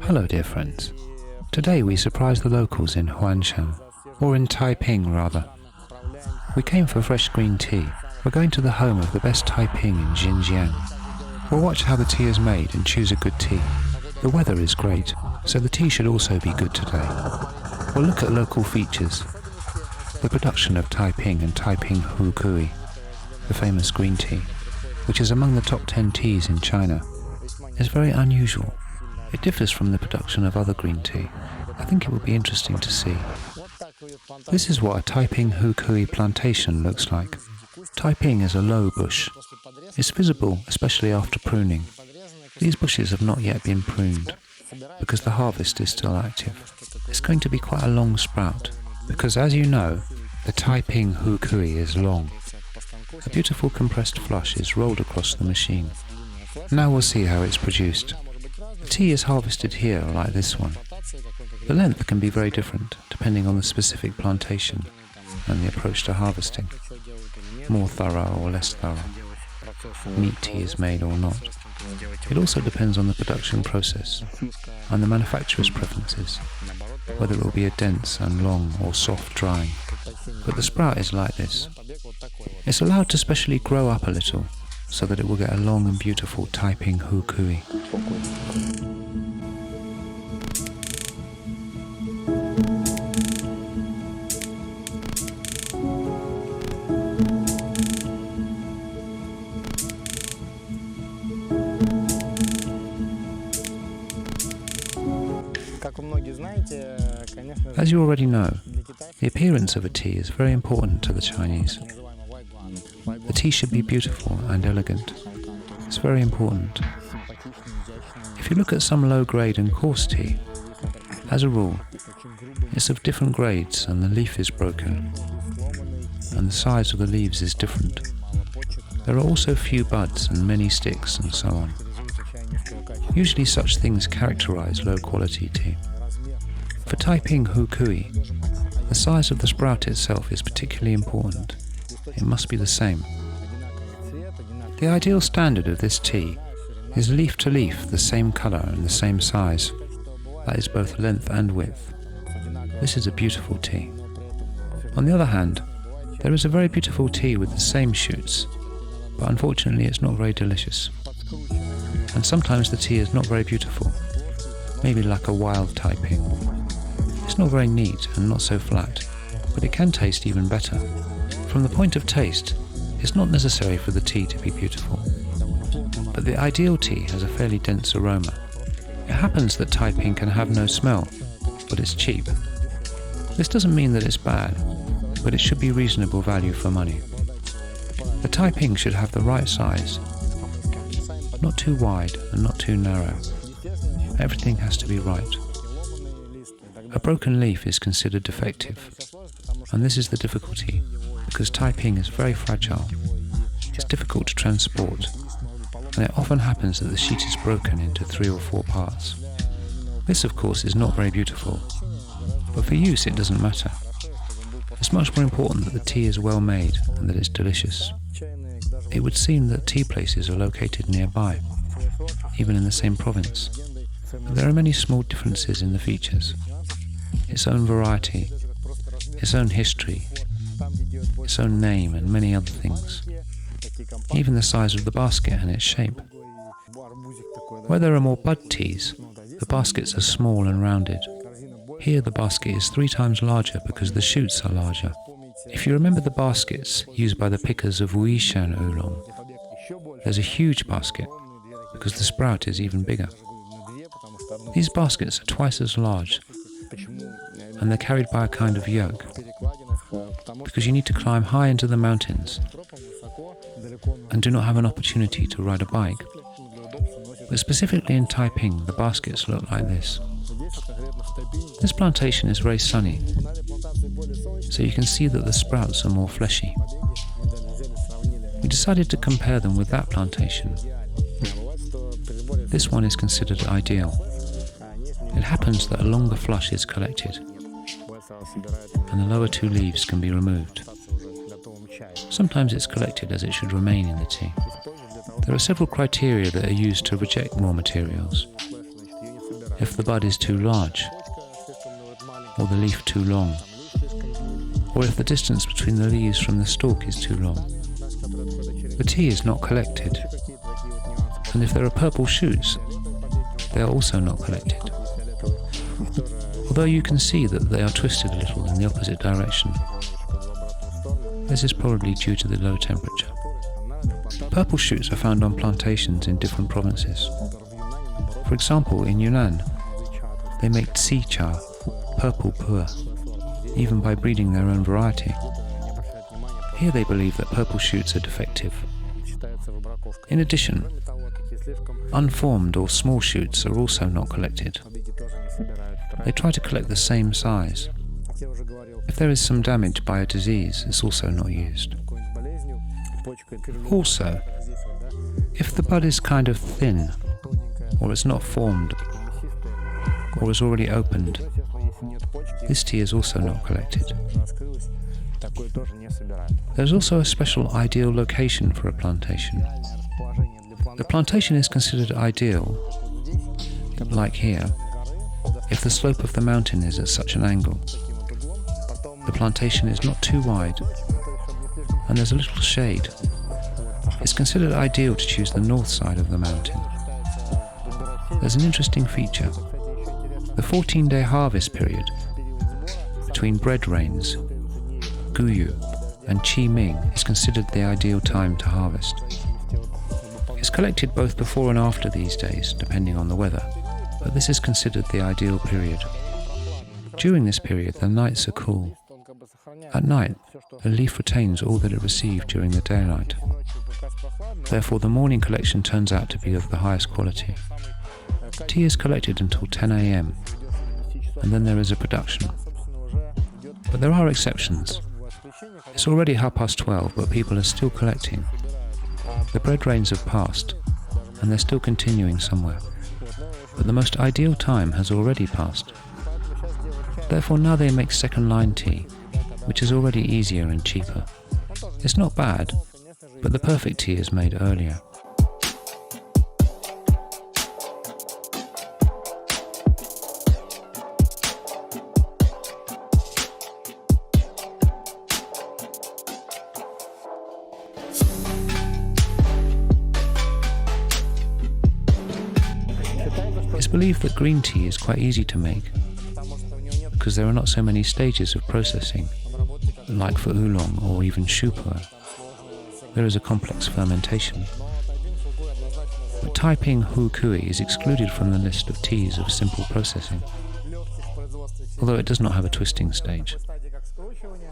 Hello dear friends. Today we surprise the locals in Huangshan, or in Taiping rather. We came for fresh green tea. We're going to the home of the best Taiping in Xinjiang. We'll watch how the tea is made and choose a good tea. The weather is great, so the tea should also be good today. We'll look at local features. The production of Taiping and Taiping Houkui, the famous green tea, which is among the top 10 teas in China, is very unusual. It differs from the production of other green tea. I think it will be interesting to see. This is what a Taiping Houkui plantation looks like. Taiping is a low bush. It's visible, especially after pruning. These bushes have not yet been pruned, because the harvest is still active. It's going to be quite a long sprout, because as you know, the Taiping Houkui is long. A beautiful compressed flush is rolled across the machine. Now we'll see how it's produced. The tea is harvested here like this one. The length can be very different depending on the specific plantation and the approach to harvesting. More thorough or less thorough. Meat tea is made or not. It also depends on the production process and the manufacturer's preferences, whether it will be a dense and long or soft drying. But the sprout is like this. It's allowed to specially grow up a little so that it will get a long and beautiful Taiping Houkui. As you already know, the appearance of a tea is very important to the Chinese. The tea should be beautiful and elegant. It's very important. If you look at some low-grade and coarse tea, as a rule, it's of different grades and the leaf is broken, and the size of the leaves is different. There are also few buds and many sticks and so on. Usually such things characterize low-quality tea. For Taiping Houkui, the size of the sprout itself is particularly important. It must be the same. The ideal standard of this tea is leaf to leaf the same colour and the same size. That is both length and width. This is a beautiful tea. On the other hand, there is a very beautiful tea with the same shoots, but unfortunately it's not very delicious. And sometimes the tea is not very beautiful, maybe like a wild Taiping. It's not very neat and not so flat, but it can taste even better. From the point of taste, it's not necessary for the tea to be beautiful. But the ideal tea has a fairly dense aroma. It happens that Taiping can have no smell, but it's cheap. This doesn't mean that it's bad, but it should be reasonable value for money. The Taiping should have the right size, not too wide and not too narrow. Everything has to be right. A broken leaf is considered defective, and this is the difficulty, because Taiping is very fragile. It's difficult to transport, and it often happens that the sheet is broken into 3 or 4 parts. This, of course, is not very beautiful, but for use it doesn't matter. It's much more important that the tea is well made and that it's delicious. It would seem that tea places are located nearby, even in the same province, but there are many small differences in the features. Its own variety, its own history, its own name and many other things. Even the size of the basket and its shape. Where there are more bud teas, the baskets are small and rounded. Here the basket is 3 times larger because the shoots are larger. If you remember the baskets used by the pickers of Huangshan oolong, there's a huge basket because the sprout is even bigger. These baskets are twice as large, and they're carried by a kind of yoke, because you need to climb high into the mountains and do not have an opportunity to ride a bike. But specifically in Taiping, the baskets look like this. This plantation is very sunny, so you can see that the sprouts are more fleshy. We decided to compare them with that plantation. This one is considered ideal. It happens that a longer flush is collected, and the lower 2 leaves can be removed. Sometimes it's collected as it should remain in the tea. There are several criteria that are used to reject more materials. if the bud is too large, or the leaf too long, or if the distance between the leaves from the stalk is too long. The tea is not collected, and if there are purple shoots, they are also not collected. Although you can see that they are twisted a little in the opposite direction. This is probably due to the low temperature. Purple shoots are found on plantations in different provinces. For example, in Yunnan, they make tsi cha, purple pu'er, even by breeding their own variety. Here they believe that purple shoots are defective. In addition, unformed or small shoots are also not collected. They try to collect the same size. If there is some damage by a disease, it's also not used. Also, if the bud is kind of thin, or is not formed, or is already opened, this tea is also not collected. There is also a special ideal location for a plantation. The plantation is considered ideal, like here, if the slope of the mountain is at such an angle. The plantation is not too wide, and there's a little shade. It's considered ideal to choose the north side of the mountain. There's an interesting feature. The 14-day harvest period between bread rains, Guyu, and Qi Ming is considered the ideal time to harvest. It's collected both before and after these days, depending on the weather, but this is considered the ideal period. During this period, the nights are cool. At night, a leaf retains all that it received during the daylight. Therefore, the morning collection turns out to be of the highest quality. Tea is collected until 10 a.m, and then there is a production. But there are exceptions. It's already 12:30, but people are still collecting. The bread rains have passed, and they're still continuing somewhere. But the most ideal time has already passed. Therefore now they make second line tea, which is already easier and cheaper. It's not bad, but the perfect tea is made earlier. It's believed that green tea is quite easy to make, because there are not so many stages of processing, like for oolong or even shupu'er. There is a complex fermentation. But Taiping Houkui is excluded from the list of teas of simple processing, although it does not have a twisting stage.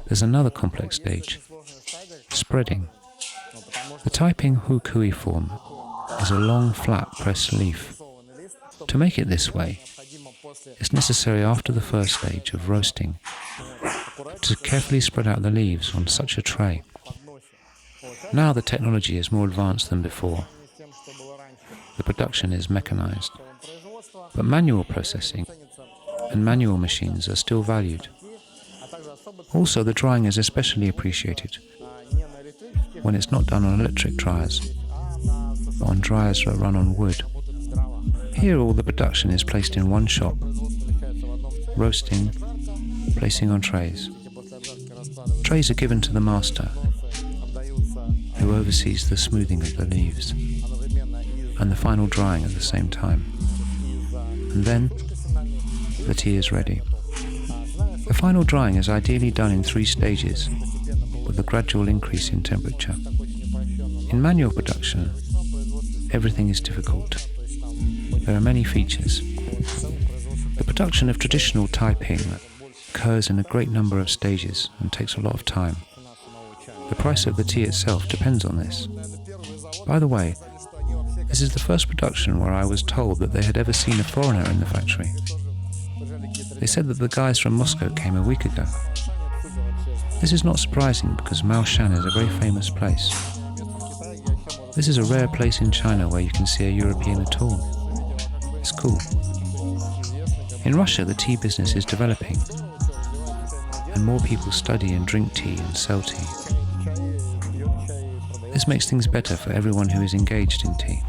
There's another complex stage, spreading. The Taiping Houkui form is a long, flat pressed leaf. To make it this way, it's necessary after the first stage of roasting to carefully spread out the leaves on such a tray. Now the technology is more advanced than before. The production is mechanized, but manual processing and manual machines are still valued. Also, the drying is especially appreciated when it's not done on electric dryers, but on dryers that run on wood. Here all the production is placed in one shop, roasting, placing on trays. Trays are given to the master, who oversees the smoothing of the leaves and the final drying at the same time. And then the tea is ready. The final drying is ideally done in 3 stages, with a gradual increase in temperature. In manual production, everything is difficult. There are many features. The production of traditional Taiping occurs in a great number of stages and takes a lot of time. The price of the tea itself depends on this. By the way, this is the first production where I was told that they had ever seen a foreigner in the factory. They said that the guys from Moscow came a week ago. This is not surprising because Huangshan is a very famous place. This is a rare place in China where you can see a European at all. It's cool. In Russia, the tea business is developing, and more people study and drink tea and sell tea. This makes things better for everyone who is engaged in tea,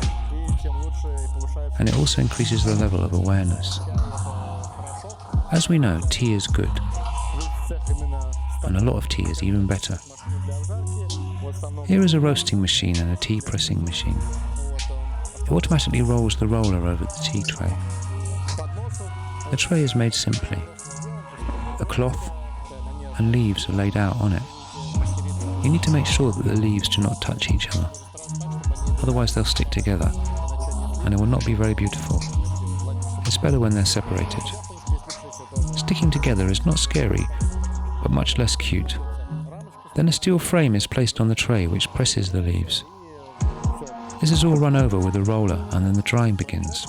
and it also increases the level of awareness. As we know, tea is good, and a lot of tea is even better. Here is a roasting machine and a tea pressing machine. It automatically rolls the roller over the tea tray. The tray is made simply. A cloth and leaves are laid out on it. You need to make sure that the leaves do not touch each other. Otherwise they'll stick together, and it will not be very beautiful. It's better when they're separated. Sticking together is not scary, but much less cute. Then a steel frame is placed on the tray which presses the leaves. This is all run over with a roller, and then the drying begins.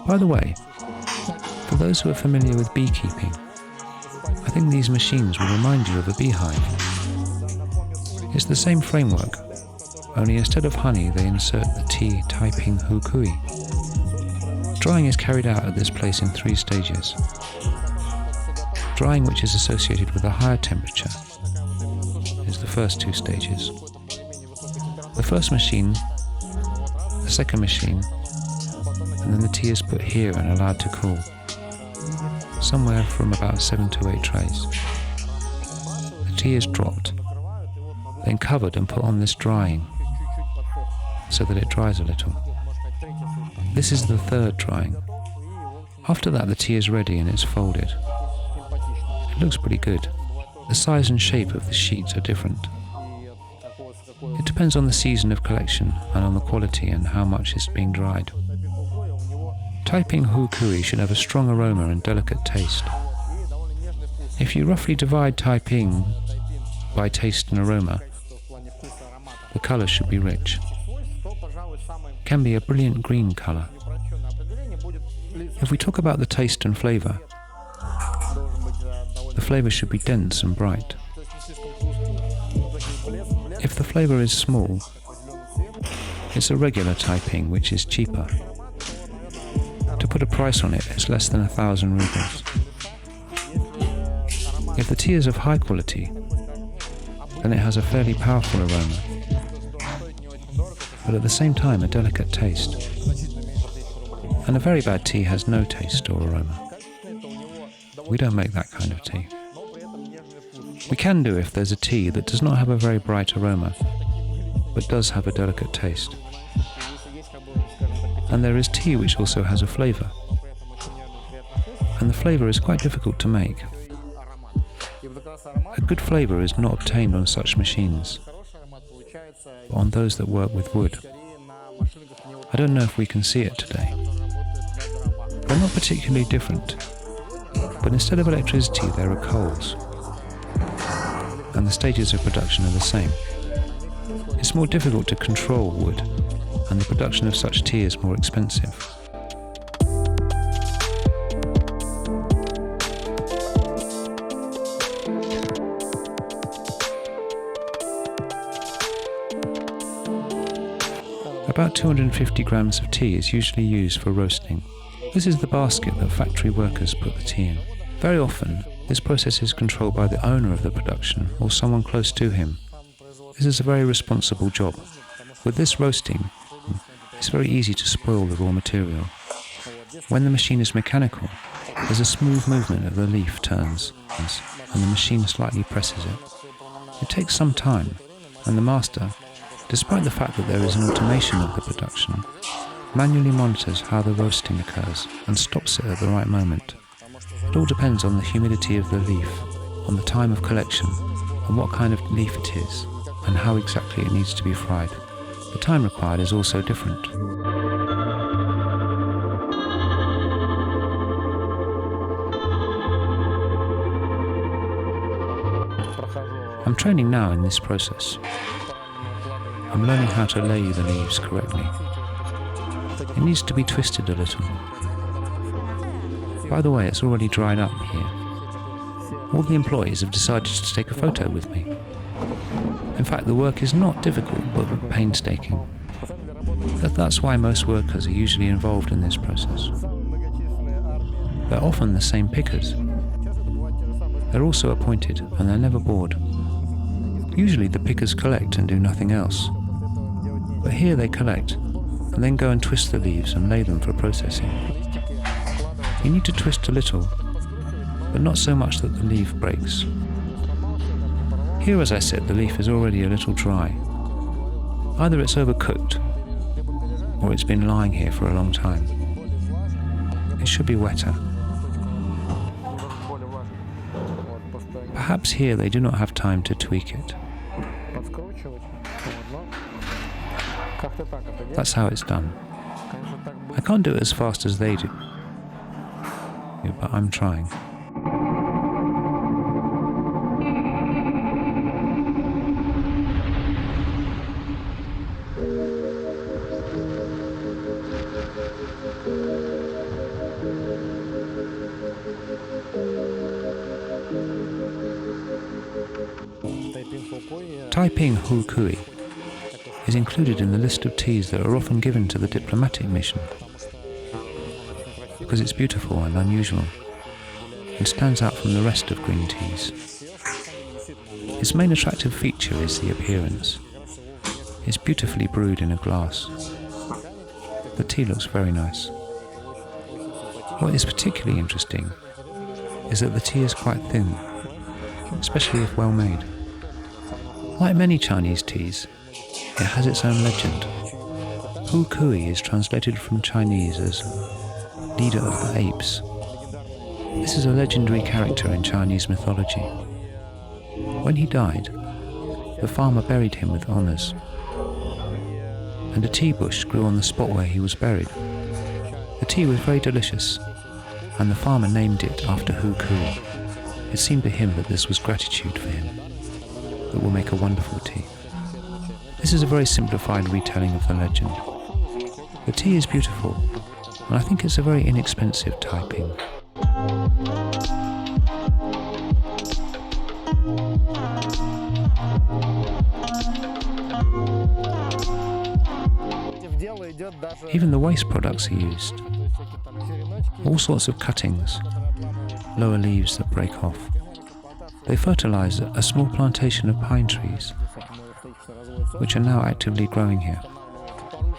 By the way, for those who are familiar with beekeeping, I think these machines will remind you of a beehive. It's the same framework, only instead of honey they insert the tea Taiping Houkui. Drying is carried out at this place in 3 stages. Drying, which is associated with a higher temperature, is the first 2 stages. The first machine, the second machine, and then the tea is put here and allowed to cool, somewhere from about 7 to 8 trays. The tea is dropped, then covered and put on this drying, so that it dries a little. This is the third drying. After that the tea is ready and it's folded. It looks pretty good. The size and shape of the sheets are different. It depends on the season of collection and on the quality and how much is being dried. Taiping Hou Kui should have a strong aroma and delicate taste. If you roughly divide Taiping by taste and aroma, the colour should be rich. It can be a brilliant green colour. If we talk about the taste and flavour, the flavour should be dense and bright. If the flavour is small, it's a regular Taiping, which is cheaper. To put a price on it, it's less than 1,000 rubles. If the tea is of high quality, then it has a fairly powerful aroma, but at the same time a delicate taste. And a very bad tea has no taste or aroma. We don't make that kind of tea. We can do if there's a tea that does not have a very bright aroma, but does have a delicate taste. And there is tea which also has a flavour. And the flavour is quite difficult to make. A good flavour is not obtained on such machines, but on those that work with wood. I don't know if we can see it today. They're not particularly different, but instead of electricity there are coals, and the stages of production are the same. It's more difficult to control wood, and the production of such tea is more expensive. About 250 grams of tea is usually used for roasting. This is the basket that factory workers put the tea in. Very often, this process is controlled by the owner of the production or someone close to him. This is a very responsible job. With this roasting, it's very easy to spoil the raw material. When the machine is mechanical, there's a smooth movement of the leaf turns, and the machine slightly presses it. It takes some time, and the master, despite the fact that there is an automation of the production, manually monitors how the roasting occurs and stops it at the right moment. It all depends on the humidity of the leaf, on the time of collection, on what kind of leaf it is, and how exactly it needs to be fried. The time required is also different. I'm training now in this process. I'm learning how to lay the leaves correctly. It needs to be twisted a little. By the way, it's already dried up here. All the employees have decided to take a photo with me. In fact, the work is not difficult, but painstaking. That's why most workers are usually involved in this process. They're often the same pickers. They're also appointed, and they're never bored. Usually the pickers collect and do nothing else. But here they collect, and then go and twist the leaves and lay them for processing. You need to twist a little, but not so much that the leaf breaks. Here, as I said, the leaf is already a little dry. Either it's overcooked, or it's been lying here for a long time. It should be wetter. Perhaps here they do not have time to tweak it. That's how it's done. I can't do it as fast as they do, but I'm trying. Taiping Houkui is included in the list of teas that are often given to the diplomatic mission because it's beautiful and unusual and stands out from the rest of green teas. Its main attractive feature is the appearance. It's beautifully brewed in a glass. The tea looks very nice. What is particularly interesting is that the tea is quite thin, especially if well made. Like many Chinese teas, it has its own legend. Hou Kui is translated from Chinese as leader of the apes. This is a legendary character in Chinese mythology. When he died, the farmer buried him with honours, and a tea bush grew on the spot where he was buried. The tea was very delicious, and the farmer named it after Hou Kui. It seemed to him that this was gratitude for him. That will make a wonderful tea. This is a very simplified retelling of the legend. The tea is beautiful, and I think it's a very inexpensive Taiping. Even the waste products are used. All sorts of cuttings, lower leaves that break off. They fertilize a small plantation of pine trees, which are now actively growing here.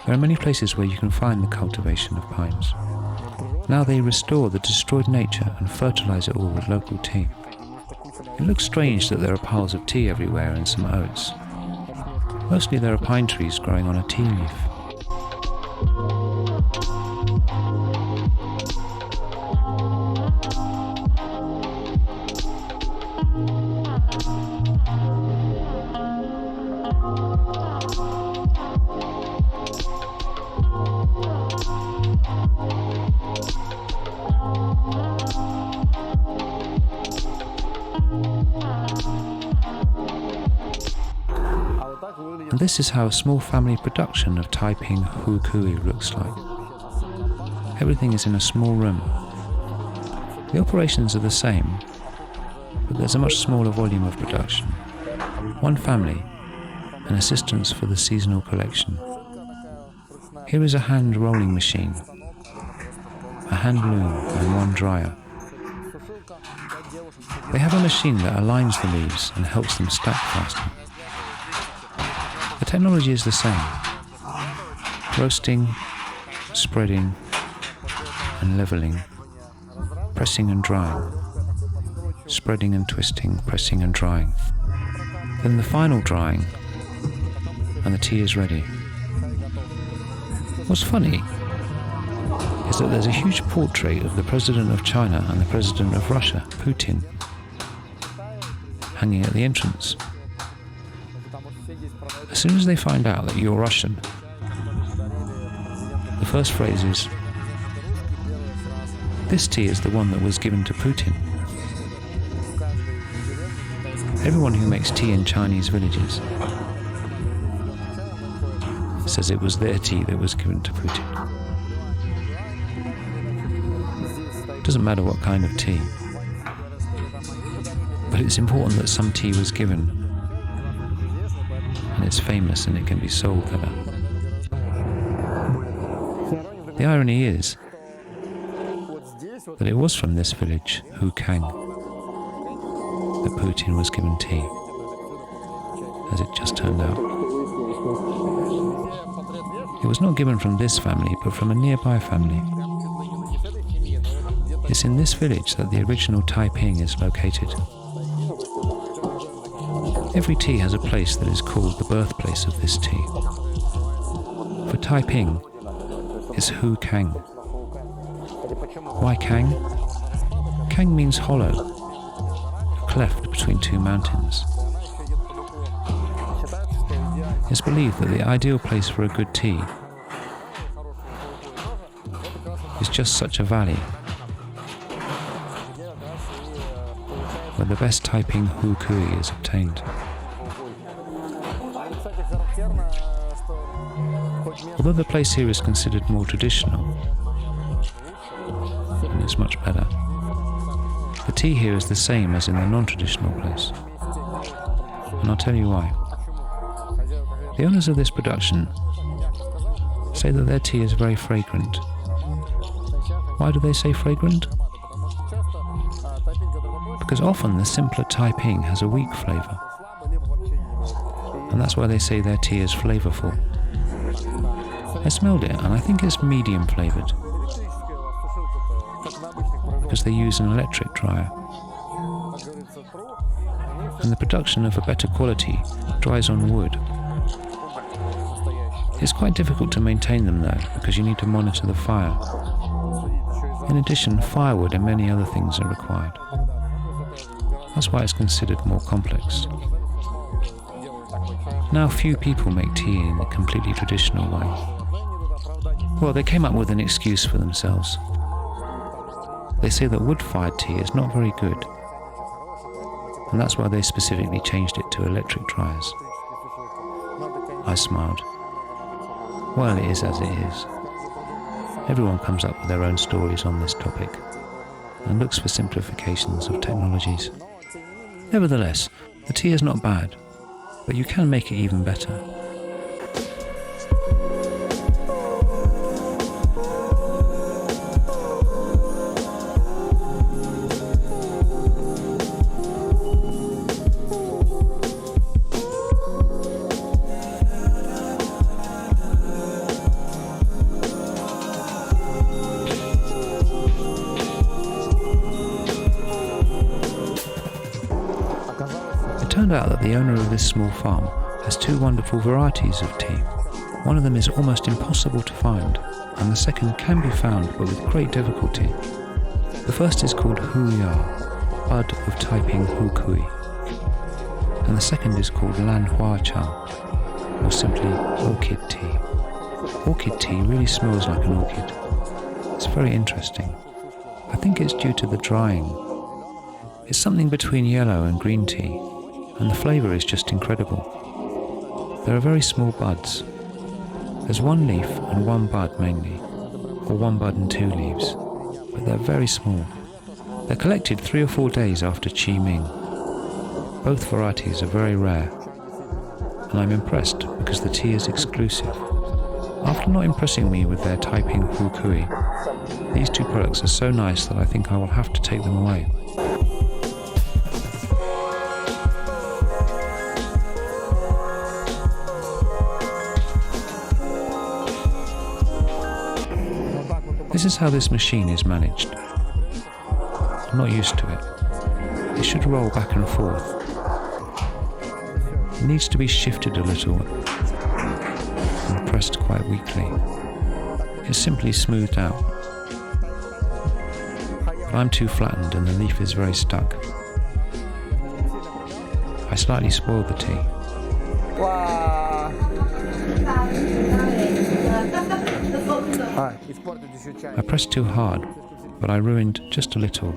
There are many places where you can find the cultivation of pines. Now they restore the destroyed nature and fertilize it all with local tea. It looks strange that there are piles of tea everywhere and some oats. Mostly there are pine trees growing on a tea leaf. And this is how a small family production of Taiping Hou Kui looks like. Everything is in a small room. The operations are the same, but there's a much smaller volume of production. One family, and assistants for the seasonal collection. Here is a hand rolling machine, a hand loom and one dryer. They have a machine that aligns the leaves and helps them stack faster. The technology is the same. Roasting, spreading and leveling, pressing and drying, spreading and twisting, pressing and drying. Then the final drying, and the tea is ready. What's funny is that there's a huge portrait of the President of China and the President of Russia, Putin, hanging at the entrance. As soon as they find out that you're Russian, the first phrase is, "This tea is the one that was given to Putin." Everyone who makes tea in Chinese villages says it was their tea that was given to Putin. Doesn't matter what kind of tea, but it's important that some tea was given, and it's famous and it can be sold there. The irony is that it was from this village, Hou Ken, that Putin was given tea, as it just turned out. It was not given from this family, but from a nearby family. It It's in this village that the original Taiping is located. Every tea has a place that is called the birthplace of this tea. For Taiping, it's Hou Ken. Why Kang? Kang means hollow, a cleft between two mountains. It's believed that the ideal place for a good tea is just such a valley where the best Taiping Houkui is obtained. Although the place here is considered more traditional, and it's much better, the tea here is the same as in the non-traditional place. And I'll tell you why. The owners of this production say that their tea is very fragrant. Why do they say fragrant? Because often the simpler Taiping has a weak flavour, and that's why they say their tea is flavourful. I smelled it and I think it's medium flavoured, because they use an electric dryer. And the production of a better quality dries on wood. It's quite difficult to maintain them though, because you need to monitor the fire. In addition, firewood and many other things are required. That's why it's considered more complex. Now few people make tea in a completely traditional way. Well, they came up with an excuse for themselves. They say that wood-fired tea is not very good, and that's why they specifically changed it to electric dryers. I smiled. Well, it is as it is. Everyone comes up with their own stories on this topic, and looks for simplifications of technologies. Nevertheless, the tea is not bad, but you can make it even better. It turned out that the owner of this small farm has two wonderful varieties of tea. One of them is almost impossible to find, and the second can be found but with great difficulty. The first is called Hu Ya, bud of Taiping Houkui, and the second is called Lan Hua Cha, or simply orchid tea. Orchid tea really smells like an orchid. It's very interesting. I think it's due to the drying. It's something between yellow and green tea, and the flavour is just incredible. There are very small buds. There's one leaf and one bud mainly, or one bud and two leaves, but they're very small. They're collected 3 or 4 days after Qi Ming. Both varieties are very rare, and I'm impressed because the tea is exclusive. After not impressing me with their Taiping Houkui, these two products are so nice that I think I will have to take them away. This is how this machine is managed. I'm not used to it. It should roll back and forth. It needs to be shifted a little and pressed quite weakly. It's simply smoothed out. But I'm too flattened and the leaf is very stuck. I slightly spoiled the tea. I pressed too hard, but I ruined just a little,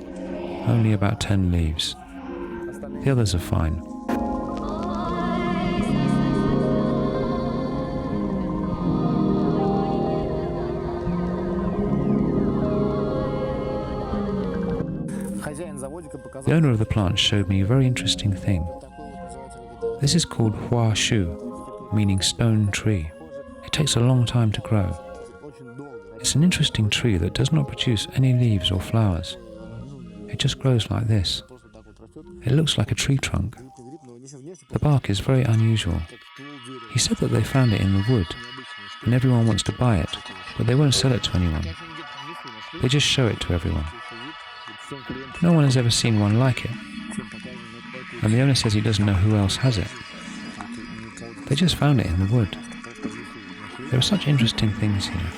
only about 10 leaves. The others are fine. The owner of the plant showed me a very interesting thing. This is called Hua Shu, meaning stone tree. It takes a long time to grow. It's an interesting tree that does not produce any leaves or flowers. It just grows like this. It looks like a tree trunk. The bark is very unusual. He said that they found it in the wood, and everyone wants to buy it, but they won't sell it to anyone. They just show it to everyone. No one has ever seen one like it, and the owner says he doesn't know who else has it. They just found it in the wood. There are such interesting things here.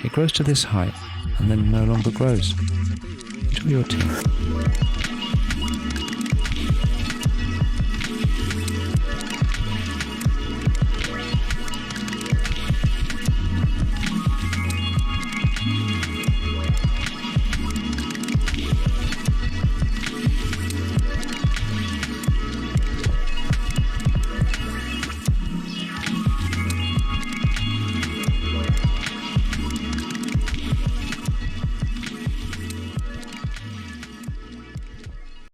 It grows to this height, and then no longer grows. Enjoy your tea.